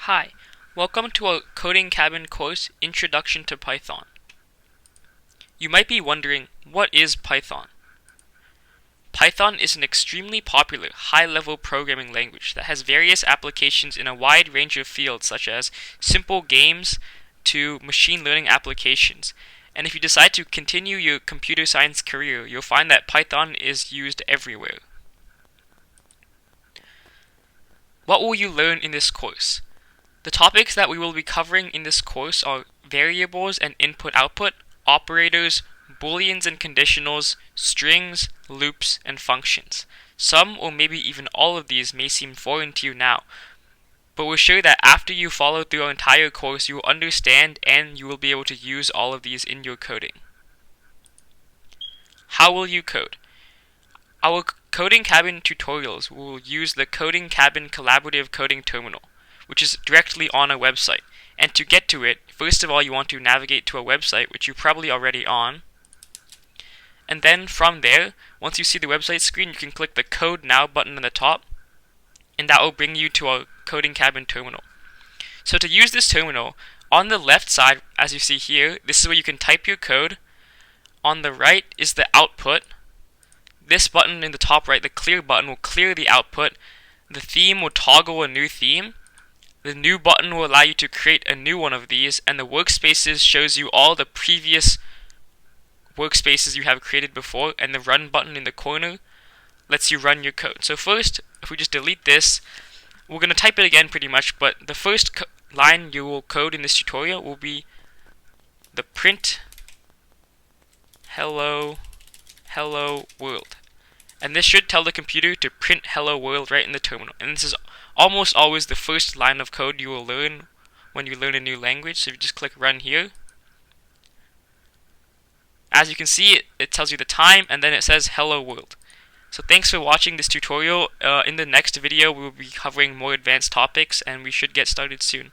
Hi, welcome to our Coding Cabin course, Introduction to Python. You might be wondering, what is Python? Python is an extremely popular, high-level programming language that has various applications in a wide range of fields such as simple games to machine learning applications. And if you decide to continue your computer science career, you'll find that Python is used everywhere. What will you learn in this course? The topics that we will be covering in this course are variables and input-output, operators, booleans and conditionals, strings, loops, and functions. Some or maybe even all of these may seem foreign to you now, but we're sure that after you follow through our entire course, you will understand and you will be able to use all of these in your coding. How will you code? Our Coding Cabin tutorials will use the Coding Cabin Collaborative Coding Terminal, which is directly on our website. And to get to it, first of all you want to navigate to our website, which you're probably already on. And then from there, once you see the website screen, you can click the Code Now button on the top, and that will bring you to our Coding Cabin terminal. So to use this terminal, on the left side, as you see here, this is where you can type your code. On the right is the output. This button in the top right, the clear button, will clear the output. The theme will toggle a new theme. The new button will allow you to create a new one of these, and the workspaces shows you all the previous workspaces you have created before, and the run button in the corner lets you run your code. So first, if we just delete this, we're going to type it again pretty much, but the first line you will code in this tutorial will be the print hello world. And this should tell the computer to print hello world right in the terminal. And this is almost always the first line of code you will learn when you learn a new language. So if you just click run here, as you can see, it tells you the time and then it says hello world. So thanks for watching this tutorial. In the next video we will be covering more advanced topics, and we should get started soon.